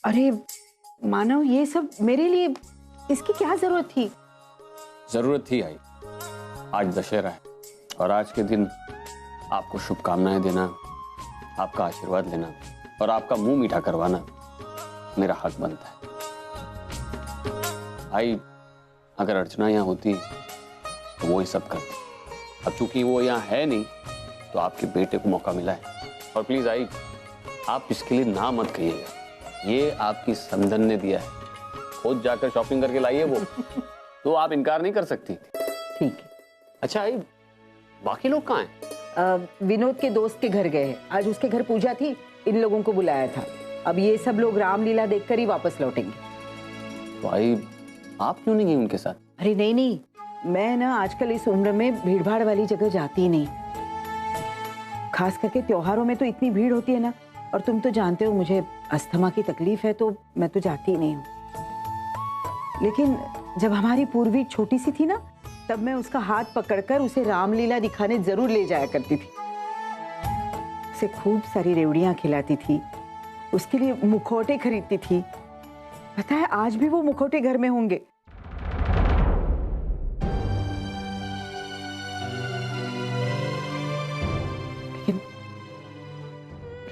अरे मानव, ये सब मेरे लिए, इसकी क्या जरूरत थी? जरूरत थी आई। आज दशहरा है और आज के दिन आपको शुभकामनाएं देना, आपका आशीर्वाद लेना और आपका मुंह मीठा करवाना मेरा हक बनता है। आई, अगर अर्चना यहाँ होती तो वो ही सब करती। अब चूंकि वो यहाँ है नहीं तो आपके बेटे को मौका मिला है। और प्लीज आई, आप इसके लिए ना मत कहिएगा, ये आपकी समधन ने दिया है, खुद जाकर शॉपिंग करके लाइए वो तो आप इनकार नहीं कर सकती। ठीक है। अच्छा आई, बाकी लोग कहाँ हैं? विनोद के दोस्त के घर गए हैं, आज उसके घर पूजा थी, इन लोगों को बुलाया था। अब ये सब लोग रामलीला देखकर ही वापस लौटेंगे। तो आई, आप क्यों नहीं गई उनके साथ? अरे नहीं नहीं, मैं ना आजकल इस उम्र में भीड़ भाड़ वाली जगह जाती ही नहीं, खास करके त्योहारों में तो इतनी भीड़ होती है ना, और तुम तो जानते हो मुझे अस्थमा की तकलीफ है, तो मैं तो जाती ही नहीं हूँ। लेकिन जब हमारी पूर्वी छोटी सी थी ना, तब मैं उसका हाथ पकड़कर उसे रामलीला दिखाने जरूर ले जाया करती थी। उसे खूब सारी रेवड़ियां खिलाती थी, उसके लिए मुखौटे खरीदती थी। पता है, आज भी वो मुखौटे घर में होंगे।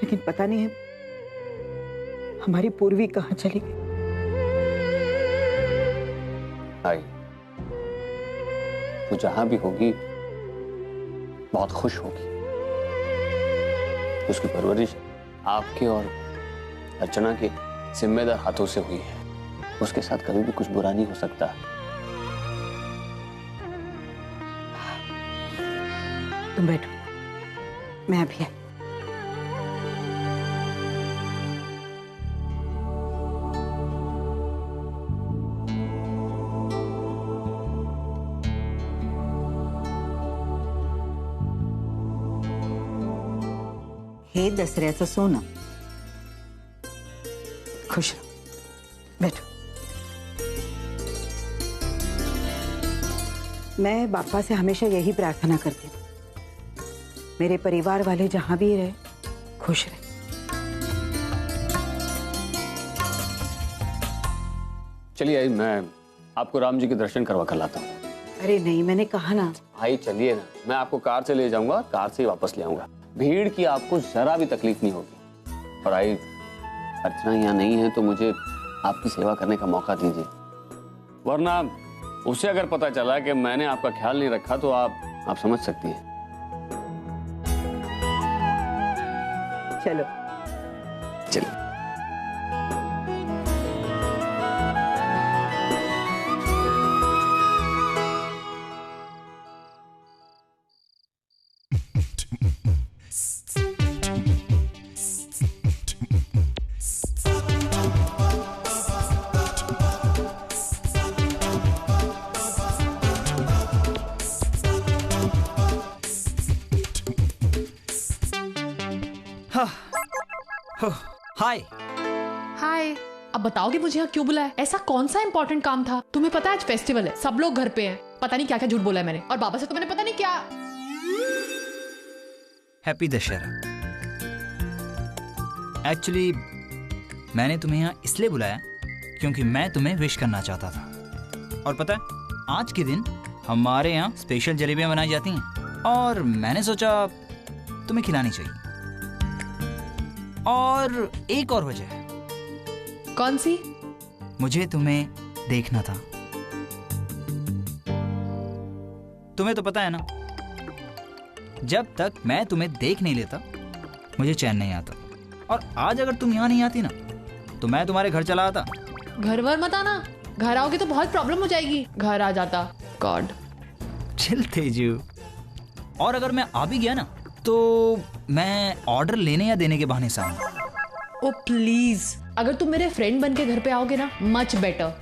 लेकिन पता नहीं है हमारी पूर्वी कहाँ चली गई। आई, वो जहां भी होगी बहुत खुश होगी। उसकी परवरिश आपके और अर्चना के जिम्मेदार हाथों से हुई है, उसके साथ कभी भी कुछ बुरा नहीं हो सकता। तुम बैठो, मैं अभी आई। हे दसऱ्याचं सोनं, खुश रहो, बैठो। मैं बापा से हमेशा यही प्रार्थना करती हूँ, मेरे परिवार वाले जहां भी रहे खुश रहे। चलिए आई, मैं आपको राम जी के दर्शन करवा कर लाता हूँ। अरे नहीं, मैंने कहा ना। आई चलिए ना, मैं आपको कार से ले जाऊंगा, कार से ही वापस ले आऊंगा। भीड़ की आपको जरा भी तकलीफ नहीं होगी। और आई, अर्चना यहाँ नहीं है तो मुझे आपकी सेवा करने का मौका दीजिए, वरना उसे अगर पता चला कि मैंने आपका ख्याल नहीं रखा तो आप समझ सकती हैं। चलो चलिए। हाय हाय। अब बताओगे मुझे यहाँ क्यों बुलाया? ऐसा कौन सा इंपॉर्टेंट काम था? तुम्हें पता है आज फेस्टिवल है, सब लोग घर पे हैं। पता नहीं क्या क्या झूठ बोला है मैंने, और बाबा से तो मैंने पता नहीं क्या। हैप्पी दशहरा। एक्चुअली मैंने तुम्हें यहाँ इसलिए बुलाया क्योंकि मैं तुम्हें विश करना चाहता था। और पता है, आज के दिन हमारे यहाँ स्पेशल जलेबियाँ बनाई जाती हैं और मैंने सोचा तुम्हें खिलानी चाहिए। और एक और वजह है। कौन सी? मुझे तुम्हें देखना था। तुम्हें तो पता है ना, जब तक मैं तुम्हें देख नहीं लेता मुझे चैन नहीं आता। और आज अगर तुम यहाँ नहीं आती ना तो मैं तुम्हारे घर चला आता। घर वर मत आना, घर आओगे तो बहुत प्रॉब्लम हो जाएगी। घर आ जाता। गॉड। चिल तेजू। और अगर मैं आ भी गया ना तो मैं ऑर्डर लेने या देने के बहाने से आऊंगा। ओ प्लीज, अगर तुम मेरे फ्रेंड बन के घर पे आओगे ना, मच बेटर।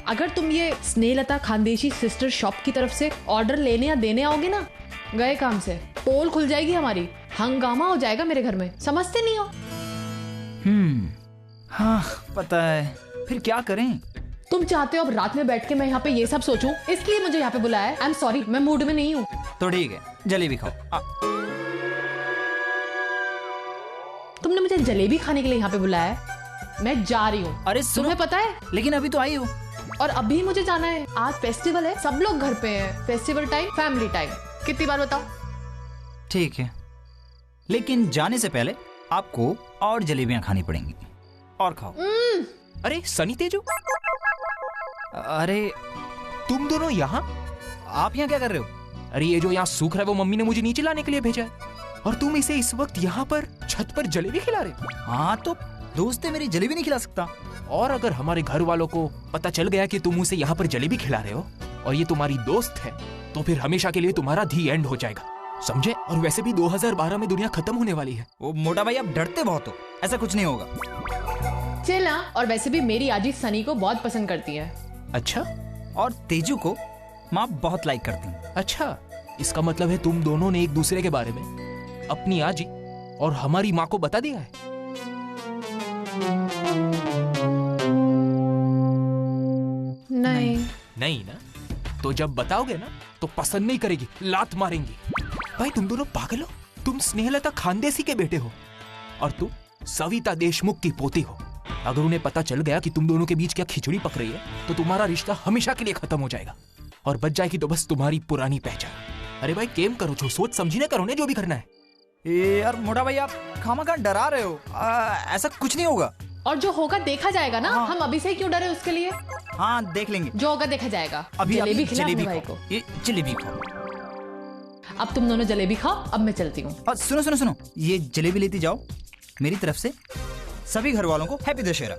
अगर तुम ये स्नेहलता खानदेशी सिस्टर शॉप की तरफ से ऑर्डर लेने या देने आओगे ना, गए काम से। पोल खुल जाएगी हमारी, हंगामा हो जाएगा मेरे घर में। समझते नहीं हो? हाँ पता है, फिर क्या करें? तुम चाहते हो अब रात में बैठ के मैं यहाँ पे ये सब सोचूं, इसलिए मुझे यहाँ पे बुलाया है। आई एम सॉरी, मैं मूड में नहीं हूँ। तो ठीक है, जलेबी खाओ। तुमने मुझे जलेबी खाने के लिए यहाँ पे बुलाया है? मैं जा रही हूँ। अरे सुनो, तुम्हें पता है, लेकिन अभी तो आई हो। और अभी मुझे जाना है। आज फेस्टिवल है, सब लोग घर पे हैं। Festival time, family time. कितनी बार बताओ? ठीक है, लेकिन जाने से पहले आपको और जलेबियां खानी पड़ेंगी। और खाओ। अरे सनी तेजू, अरे तुम दोनों यहाँ? आप यहाँ क्या कर रहे हो? अरे ये जो यहाँ सूख रहा है वो मम्मी ने मुझे नीचे लाने के लिए भेजा है, और तुम इसे इस वक्त यहाँ पर छत पर जलेबी खिला रहे हो? हाँ तो दोस्त है मेरी, जलेबी नहीं खिला सकता। और अगर हमारे घर वालों को पता चल गया कि तुम उसे यहाँ पर जलेबी खिला रहे हो और ये तुम्हारी दोस्त है, तो फिर हमेशा के लिए तुम्हारा दी एंड हो जाएगा, समझे? और वैसे भी 2012 में दुनिया खत्म होने वाली है। वो मोटा भाई, आप डरते बहुत हो, ऐसा कुछ नहीं होगा। चला। और वैसे भी मेरी आजी सनी को बहुत पसंद करती है। अच्छा, और तेजू को माँ बहुत लाइक करती है। अच्छा, इसका मतलब है तुम दोनों ने एक दूसरे के बारे में अपनी आजी और हमारी माँ को बता दिया है? नहीं ना? तो जब बताओगे ना तो पसंद नहीं करेगी, लात मारेंगी। भाई तुम दोनों पागल हो? तुम स्नेहलता खानदेशी के बेटे हो और तुम सविता देशमुख की पोती हो। अगर उन्हें पता चल गया कि तुम दोनों के बीच क्या खिचड़ी पक रही है तो तुम्हारा रिश्ता हमेशा के लिए खत्म हो जाएगा, और बच जाएगी तो बस तुम्हारी पुरानी पहचान। अरे भाई केम करो, जो सोच समझी करो ने जो भी करना है। ए यार मोटा भाई, आप खामखा डरा रहे हो। ऐसा कुछ नहीं होगा। और जो होगा देखा जाएगा ना। हाँ। हम अभी से ही क्यों डरे उसके लिए? हाँ देख लेंगे, जो होगा देखा जाएगा। अभी जलेबी खिला अपने जलेबी भाई खाओ। को। ये जलेबी खाओ। अब तुम दोनों जलेबी खाओ, अब मैं चलती हूँ। और सुनो सुनो सुनो, ये जलेबी लेती जाओ। मेरी तरफ से सभी घर वालों को हैप्पी दशहरा।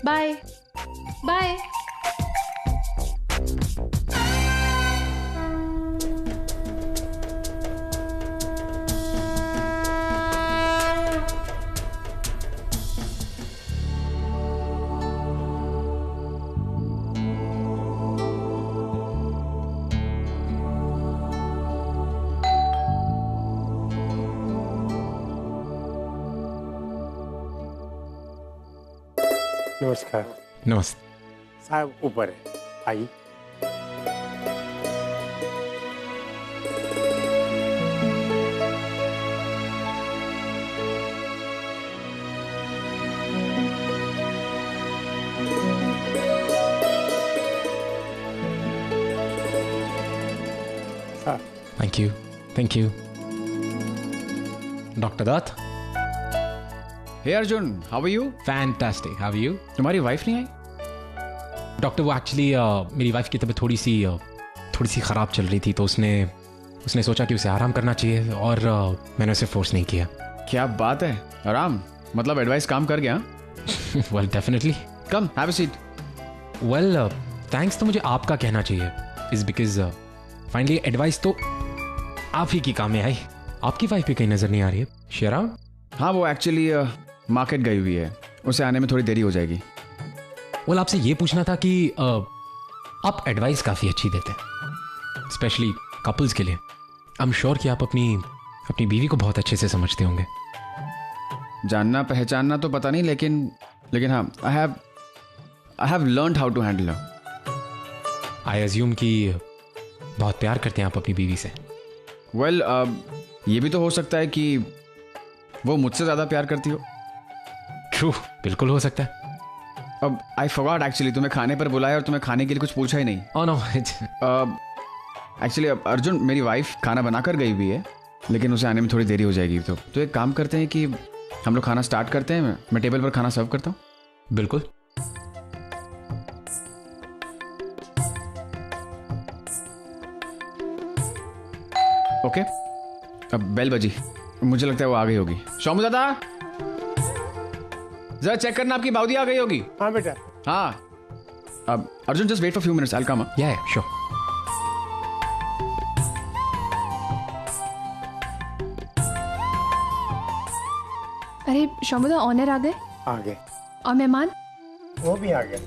Bye bye. नमस्कार। नमस्ते साहब ऊपर है, आइए। Thank you doctor Dutt. Hey Arjun, how are you? Fantastic, how are you? तुम्हारी वाइफ नहीं आई? डॉक्टर वो एक्चुअली मेरी वाइफ की तबीयत थोड़ी सी ख़राब चल रही थी, तो उसने सोचा कि उसे आराम करना चाहिए, और मैंने उसे फोर्स नहीं किया। क्या बात है, आराम मतलब एडवाइस काम कर गया? Well definitely. Come have a seat. Well thanks तो मुझे आपका कहना चाहिए, इज बिकॉज फाइनली एडवाइस तो आप ही की काम में आई। आपकी वाइफ भी कहीं नजर नहीं आ रही है शेरा? हाँ, वो एक्चुअली मार्केट गई हुई है, उसे आने में थोड़ी देरी हो जाएगी। वेल आपसे ये पूछना था कि आप एडवाइस काफ़ी अच्छी देते हैं, स्पेशली कपल्स के लिए। आई एम श्योर कि आप अपनी बीवी को बहुत अच्छे से समझते होंगे। जानना पहचानना तो पता नहीं, लेकिन हाँ, I have learned how to handle her. I assume कि बहुत प्यार करते हैं आप अपनी बीवी से। वेल ये भी तो हो सकता है कि वो मुझसे ज़्यादा प्यार करती हो। ट्रू, बिल्कुल हो सकता है। अब आई फॉरगॉट एक्चुअली, तुम्हें खाने पर बुलाया और तुम्हें खाने के लिए कुछ पूछा ही नहीं। Oh no. एक्चुअली अर्जुन, मेरी वाइफ खाना बना कर गई हुई है, लेकिन उसे आने में थोड़ी देरी हो जाएगी। तो एक काम करते हैं कि हम लोग खाना स्टार्ट करते हैं। मैं टेबल पर खाना सर्व करता हूँ। बिल्कुल। ओके, अब बेल बजी, मुझे लगता है वो आ गई होगी। शोमू दादा, जरा चेक करना, आपकी बाउदी आ गई होगी। हाँ बेटा। हाँ, अब Arjun just wait for few minutes, I will come. Yeah sure. अरे शोमुदा, ऑनर आ गए? आ गए। और मेहमान? वो भी आ गए।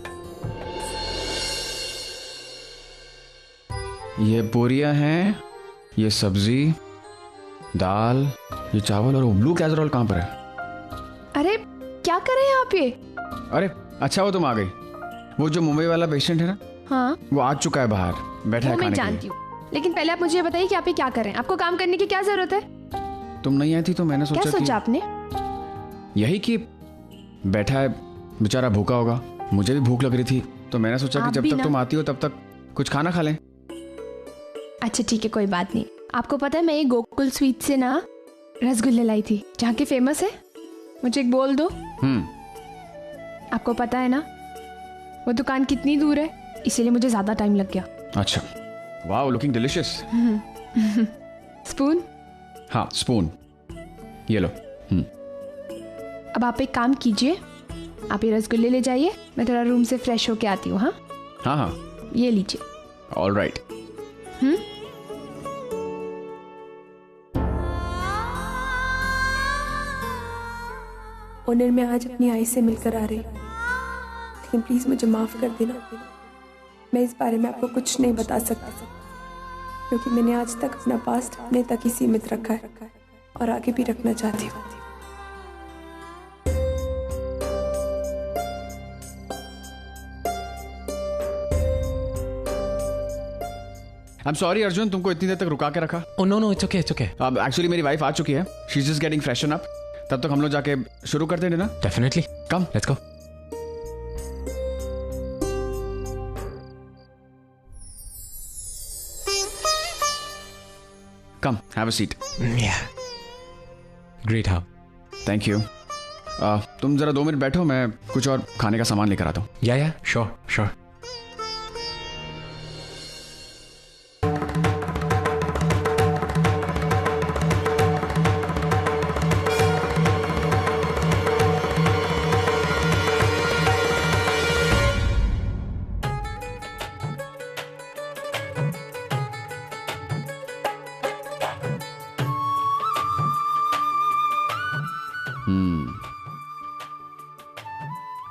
ये पूरियां हैं, ये सब्जी, दाल, ये चावल, और वो ब्लू कैसरोल कहाँ पर है? अरे क्या कर रहे हैं आप ये? अरे अच्छा वो तुम आ गई। वो जो मुंबई वाला पेशेंट है ना, हाँ वो आ चुका है बाहर, बैठा है वो मैं खाने के जानती लिए। हूँ, लेकिन पहले आप मुझे ये बताइए कि आप ये क्या कर रहे हैं? आपको काम करने की क्या जरूरत है? तुम नहीं आई थी तो मैंने क्या सोचा सोचा आपने? यही कि बैठा है बेचारा भूखा होगा, मुझे भी भूख लग रही थी, तो मैंने सोचा कि आप जब भी तक ना। तुम आती हो तब तक कुछ खाना खा लें। अच्छा ठीक है, कोई बात नहीं। आपको पता है मैं ये गोकुल स्वीट से ना रसगुल्ले लाई थी, जहाँ के फेमस है। मुझे एक बोल दो। आपको पता है ना वो दुकान कितनी दूर है, इसीलिए मुझे ज्यादा टाइम लग गया। अच्छा, वाओ, लुकिंग डिलिशियस। स्पून? हाँ, स्पून ये लो। अब आप एक काम कीजिए, आप ये रसगुल्ले ले जाइए, मैं थोड़ा रूम से फ्रेश होके आती हूँ। हाँ हाँ हाँ, ये लीजिए। All right. ओनर, मैं आज अपनी आई से मिलकर आ रही, लेकिन प्लीज मुझे माफ कर देना। मैं इस बारे में आपको कुछ नहीं बता सकता, क्योंकि मैंने आज तक अपना पास्ट अपने तक ही सीमित रखा है और आगे भी रखना चाहती हूँ। आई एम सॉरी अर्जुन, तुमको इतनी देर तक रुका के रखा। Oh no, it's okay, it's okay. अब एक्चुअली मेरी वाइफ आ चुकी है, she is just getting freshen up. तब तक हम लोग जाके शुरू करते हैं ना। Definitely. Come, Let's go. Come, have a seat. Yeah. Great how. Thank you. तुम जरा 2 मिनट बैठो, मैं कुछ और खाने का सामान लेकर आता हूँ। Yeah, sure, sure.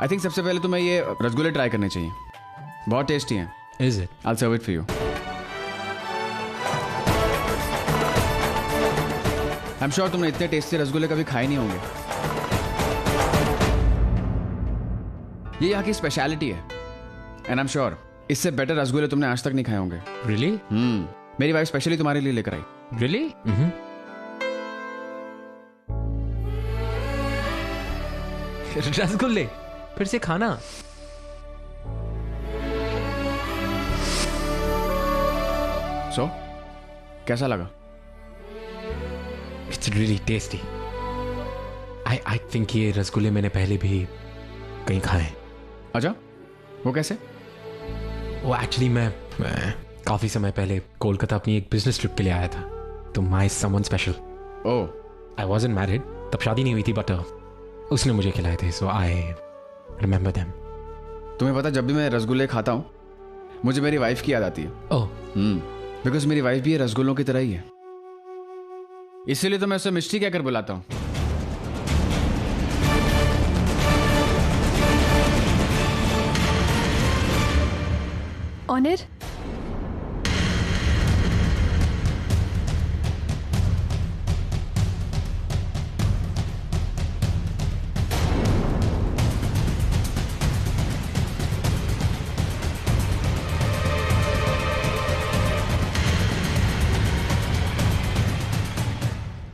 I think सबसे पहले तुम्हें ये रसगुल्ले ट्राई करने चाहिए, बहुत टेस्टी हैं। Is it? I'll serve it for you. I'm sure तुमने इतने टेस्टी रसगुल्ले कभी खाए नहीं होंगे। ये यहाँ की स्पेशलिटी है, एंड I'm sure इससे बेटर रसगुल्ले तुमने आज तक नहीं खाए होंगे। Really? मेरी वाइफ स्पेशली तुम्हारे लिए लेकर आई। Really? Mm-hmm. रसगुल्ले फिर से खाना। So, कैसा लगा? It's really tasty. I think ये रसगुल्ले मैंने पहले भी कहीं खाए हैं। अच्छा, वो कैसे? वो एक्चुअली मैं काफी समय पहले कोलकाता अपनी एक बिजनेस ट्रिप के लिए आया था, तो my someone special. Oh, I wasn't married, तब शादी नहीं हुई थी, बट उसने मुझे खिलाए थे, सो आई रिमेंबर देम। तुम्हें पता, जब भी मैं रसगुल्ले खाता हूँ मुझे मेरी वाइफ की याद आती है। ओह, बिकॉज मेरी वाइफ भी ये रसगुल्लों की तरह ही है, इसीलिए तो मैं उसे मिष्टी कहकर बुलाता हूँ। Honor,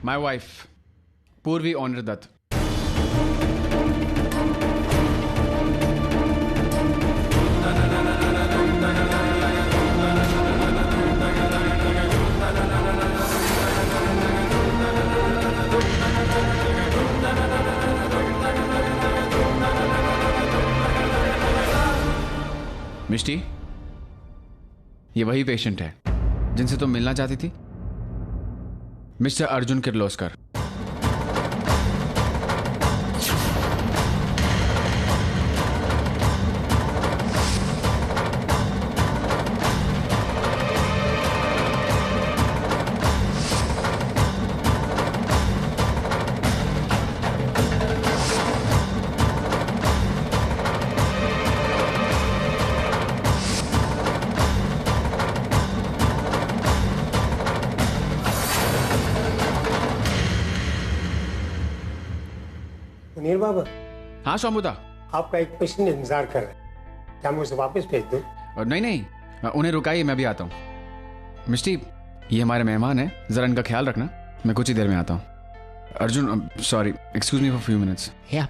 My wife, Purvi Honor Dutt. Mishti, ये वही पेशेंट है जिनसे तुम मिलना चाहती थी, मिस्टर अर्जुन किर्लोस्कर। मुनीर बाबा, हाँ शोमुदा। आपका एक पेशेंट इंतजार कर रहा है, क्या मैं उसे वापस भेज दूं? और नहीं नहीं, उन्हें रुकाइए, मैं भी आता हूँ। मिष्टी, ये हमारे मेहमान हैं, जरा इनका ख्याल रखना, मैं कुछ ही देर में आता हूँ। Arjun, sorry, excuse me for few minutes. या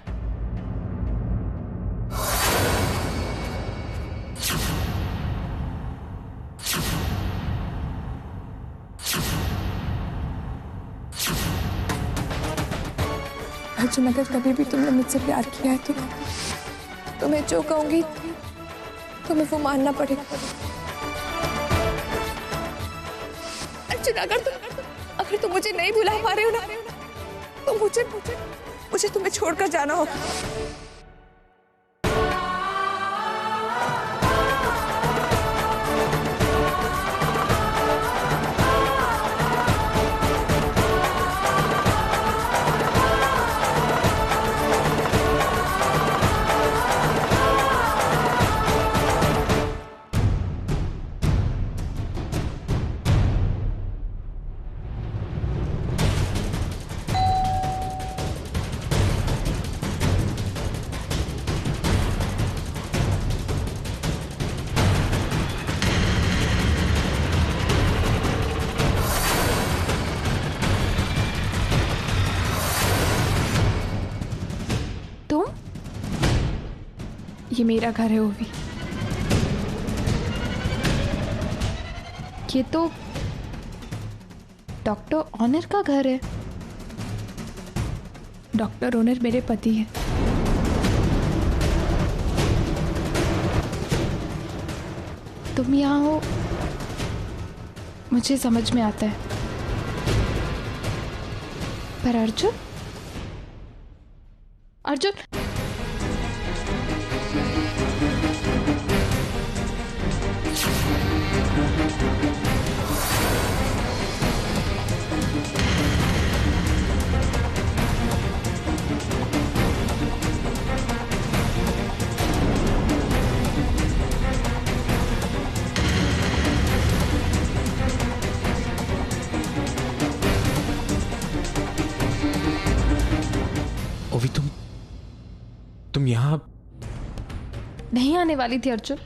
अर्जुन, अगर कभी भी तुमने मुझसे प्यार किया है तो मैं जो कहूंगी तुम्हें वो मानना पड़ेगा। अर्जुन, अगर तुम मुझे नहीं बुला पा रहे हो ना तो मुझे तुम्हें छोड़कर जाना होगा। ये मेरा घर है ओवी। ये तो डॉक्टर ऑनर का घर है। डॉक्टर ऑनर मेरे पति हैं। तुम यहाँ हो मुझे समझ में आता है, पर अर्जुन ओवी, तुम यहाँ नहीं आने वाली थी अर्जुन,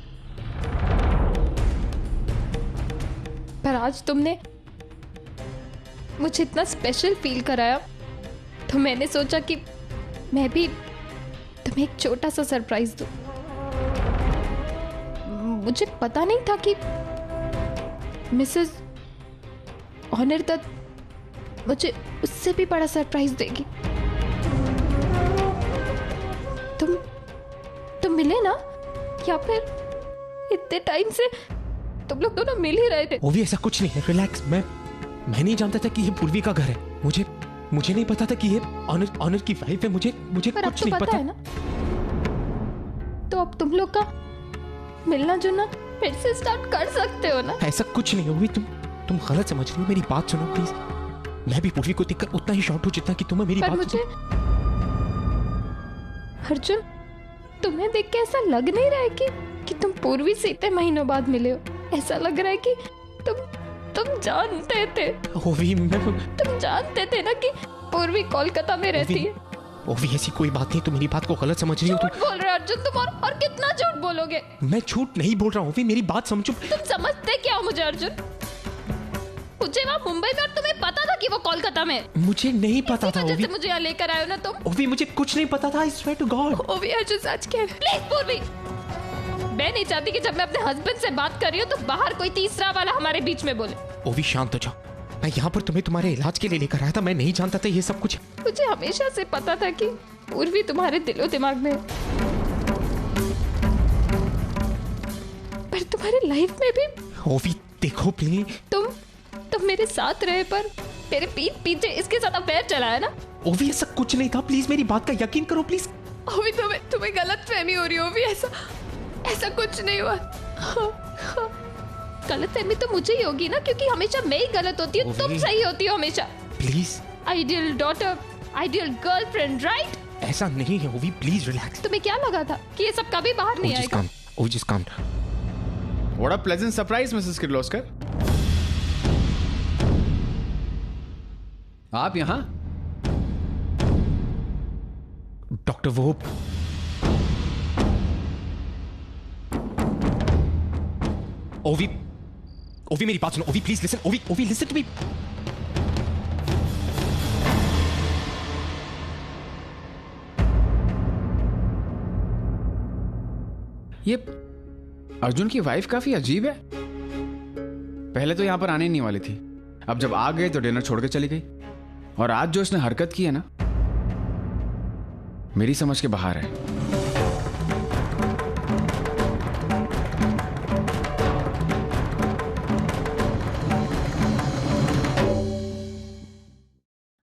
पर आज तुमने मुझे इतना स्पेशल फील कराया तो मैंने सोचा कि मैं भी तुम्हें एक छोटा सा सरप्राइज दूं। मुझे पता नहीं था कि मिसेस ऑनर दत्त मुझे उससे भी बड़ा सरप्राइज देगी। तुम मिले ना, या फिर इतने टाइम से तुम लोग दोनों मिल ही रहे थे? ओवी, ऐसा कुछ नहीं है, रिलैक्स। मैं नहीं जानता था कि ये पूर्वी का घर है। मुझे नहीं पता था कि ये ऑनर की वाइफ है। मुझे कुछ नहीं पता है ना। तो अब तुम लोग का मिलना जुलना फिर से स्टार्ट कर सकते हो ना। ऐसा कुछ नहीं ओवी, तुम गलत समझ रही हो। मेरी बात सुनो प्लीज। मैं भी पूर्वी को देखकर उतना ही शॉर्ट हूँ जितना कि तुम्हें मेरी बात सुनो। अर्जुन, तुम्हें देख के ऐसा लग नहीं रहा है कि तुम पूर्वी से इतने महीनों बाद मिले हो। ऐसा लग रहा है कि तुम जानते थे। ओवी, तुम जानते थे ना कि पूर्वी कोलकाता में रहती है। ओवी, ऐसी कोई बात नहीं। तुम मेरी बात को गलत समझ रही हो। झूठ बोल रहे हो अर्जुन तुम, और कितना झूठ बोलोगे? मैं झूठ नहीं बोल रहा हूँ ओवी, मेरी बात समझो। तुम समझते क्या हो मुझे अर्जुन? मुझे वहाँ मुंबई में और तुम्हें पता था कि वो कोलकाता में? मुझे नहीं पता था ओवी। मुझे यहाँ लेकर आए हो ना तुम। ओवी, मुझे कुछ नहीं पता था। I swear to God। ओवी, अर्जुन सच कह रहे। प्लीज पूर्वी, मैं नहीं चाहती कि जब मैं अपने हस्बैंड से बात कर रही हूँ तो बाहर कोई तीसरा वाला हमारे बीच में बोले। ओवी, शांत हो जाओ। मैं यहाँ पर तुम्हें तुम्हारे इलाज के लिए लेकर आया था। मैं नहीं जानता था ये सब कुछ। मुझे हमेशा से पता था कि पूर्वी तुम्हारे दिलो दिमाग में, पर तुम्हारी लाइफ में भी। ओवी देखो प्लीज। तुम मेरे साथ रहे पर मेरे पीठ पीछे इसके साथ अफेयर चलाया ना। ओवी, ऐसा कुछ नहीं था। प्लीज मेरी बात का यकीन करो प्लीज। ओवी, तुम्हें गलत फहमी हो रही है। ओवी, ऐसा कुछ नहीं हुआ। गलत फहमी तो मुझे ही होगी ना, क्योंकि हमेशा मैं ही गलत होती हूँ, तुम सही होती हो हमेशा। Please. Ideal daughter, ideal girlfriend, right? ऐसा नहीं है ओवी, प्लीज रिलैक्स। तुम्हें क्या लगा था कि ये सब कभी बाहर नहीं आएगा? ओवी, just calm down. What a pleasant surprise, Mrs Kirloskar. आप यहाँ? डॉक्टर, वो ओवी मेरी बात सुनो। ओवी प्लीज लिसन। ओवी लिसन टू मी। ये अर्जुन की वाइफ काफी अजीब है। पहले तो यहां पर आने नहीं वाली थी, अब जब आ गए तो डिनर छोड़ के चली गई। और आज जो इसने हरकत की है ना, मेरी समझ के बाहर है।